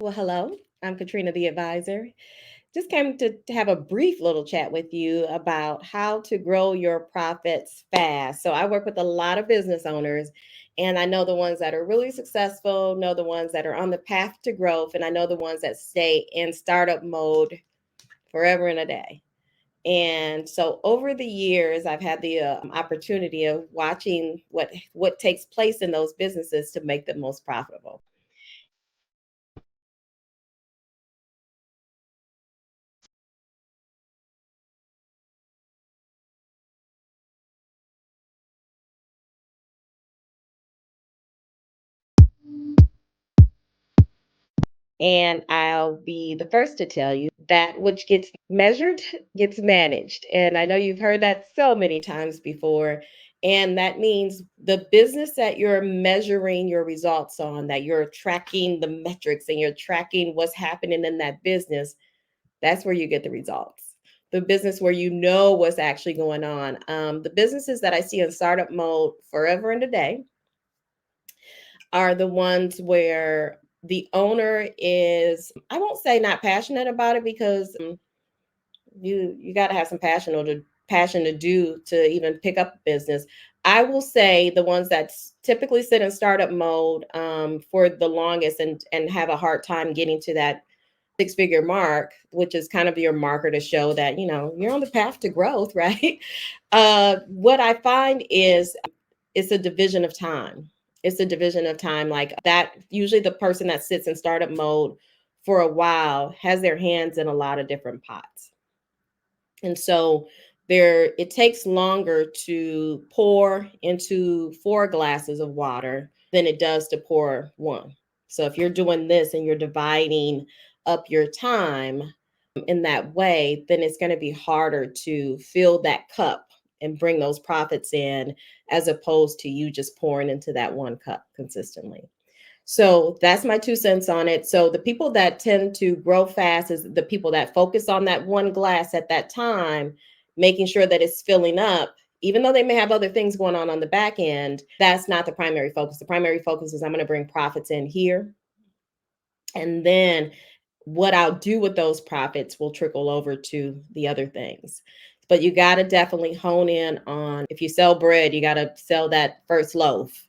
Well, hello. I'm Katrina, the advisor. Just came to have a brief little chat with you about how to grow your profits fast. So, I work with a lot of business owners, and I know the ones that are really successful, know the ones that are on the path to growth, and I know the ones that stay in startup mode forever and a day. And so, over the years, I've had the opportunity of watching what takes place in those businesses to make them most profitable. And I'll be the first to tell you that which gets measured gets managed. And I know you've heard that so many times before. And that means the business that you're measuring your results on, that you're tracking the metrics and you're tracking what's happening in that business, that's where you get the results. The business where you know what's actually going on. The businesses that I see in startup mode forever and a day are the ones where the owner is, I won't say not passionate about it, because you got to have some passion to do to even pick up a business. I will say the ones that typically sit in startup mode for the longest and have a hard time getting to that six-figure mark, which is kind of your marker to show that you're on the path to growth, right? What I find is it's a division of time. It's a division of time like that. Usually the person that sits in startup mode for a while has their hands in a lot of different pots. And so it takes longer to pour into 4 glasses of water than it does to pour one. So if you're doing this and you're dividing up your time in that way, then it's going to be harder to fill that cup and bring those profits in, as opposed to you just pouring into that one cup consistently. So that's my 2 cents on it. So the people that tend to grow fast is the people that focus on that one glass at that time, making sure that it's filling up. Even though they may have other things going on the back end, that's not the primary focus. The primary focus is I'm going to bring profits in here. And then what I'll do with those profits will trickle over to the other things. But you got to definitely hone in on, if you sell bread, you got to sell that first loaf.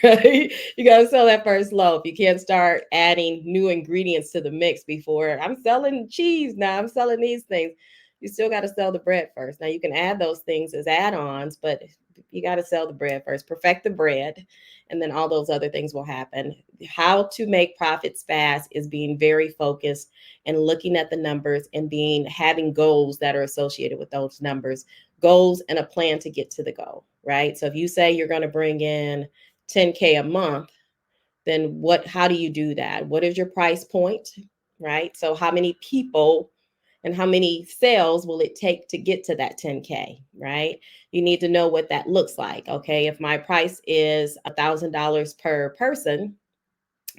Right? You got to sell that first loaf. You can't start adding new ingredients to the mix before I'm selling cheese. Now I'm selling these things. You still got to sell the bread first. Now you can add those things as add-ons, but you got to sell the bread first, perfect the bread, and then all those other things will happen. How to make profits fast is being very focused and looking at the numbers and having goals that are associated with those numbers, goals and a plan to get to the goal, right? So if you say you're going to bring in 10K a month, then how do you do that? What is your price point, right? So how many people and how many sales will it take to get to that 10K, right? You need to know what that looks like. Okay, if my price is $1,000 per person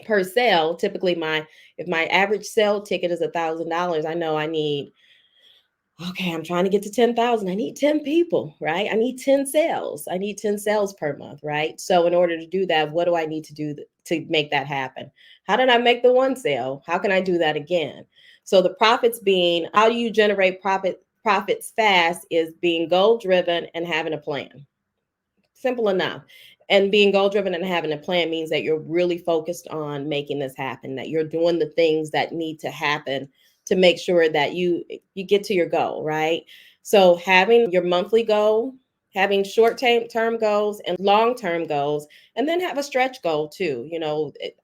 per sale, typically if my average sale ticket is $1,000, I know I need, okay, I'm trying to get to 10,000. I need 10 people, right? I need 10 sales. I need 10 sales per month, right? So in order to do that, what do I need to do to make that happen? How did I make the one sale? How can I do that again? So the profits being, how do you generate profits fast is being goal driven and having a plan. Simple enough. And being goal driven and having a plan means that you're really focused on making this happen, that you're doing the things that need to happen to make sure that you get to your goal, right? So having your monthly goal, having short-term goals and long-term goals, and then have a stretch goal too.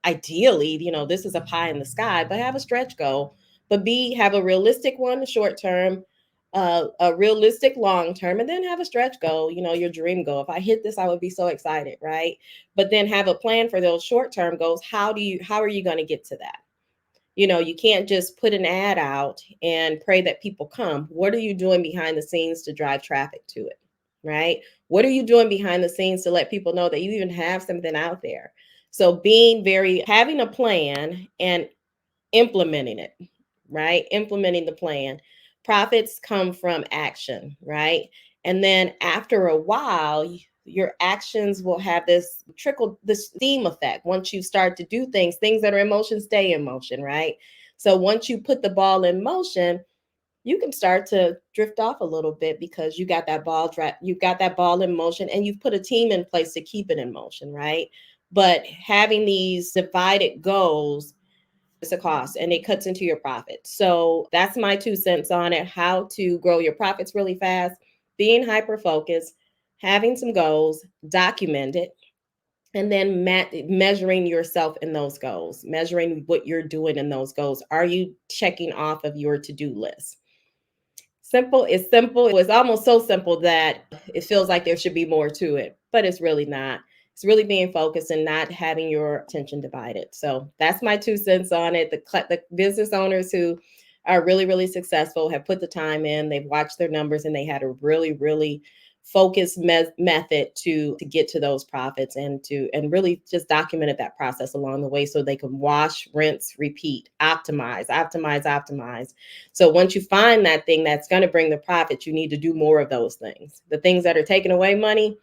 Ideally, this is a pie in the sky, but have a stretch goal, but have a realistic one short term, a realistic long term, and then have a stretch goal, your dream goal. If I hit this, I would be so excited, right? But then have a plan for those short term goals. How are you going to get to that? You can't just put an ad out and pray that people come. What are you doing behind the scenes to drive traffic to it, right? What are you doing behind the scenes to let people know that you even have something out there? So having a plan and implementing it, right? Implementing the plan. Profits come from action, right? And then after a while, your actions will have this trickle, this steam effect. Once you start to do things, things that are in motion stay in motion, right? So once you put the ball in motion, you can start to drift off a little bit because you got that ball in motion, and you've put a team in place to keep it in motion, right? But having these divided goals, it's a cost, and it cuts into your profit. So that's my 2 cents on it. How to grow your profits really fast: being hyper focused, having some goals, document it, and then measuring yourself in those goals, measuring what you're doing in those goals. Are you checking off of your to-do list? Simple is simple. It's almost so simple that it feels like there should be more to it, but it's really not. It's really being focused and not having your attention divided. So that's my 2 cents on it. The business owners who are really, really successful have put the time in, they've watched their numbers, and they had a really, really focused method to get to those profits, and really just documented that process along the way so they can wash, rinse, repeat, optimize, optimize, optimize. So once you find that thing that's going to bring the profit, you need to do more of those things. The things that are taking away money,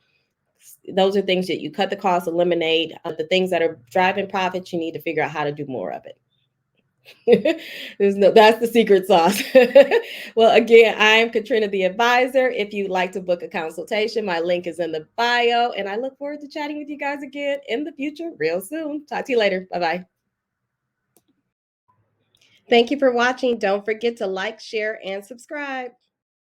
those are things that you cut the cost, eliminate. The things that are driving profits, you need to figure out how to do more of it. That's the secret sauce. Well, again, I'm Katrina, the advisor. If you'd like to book a consultation, my link is in the bio, and I look forward to chatting with you guys again in the future real soon. Talk to you later. Bye bye. Thank you for watching. Don't forget to like, share, and subscribe.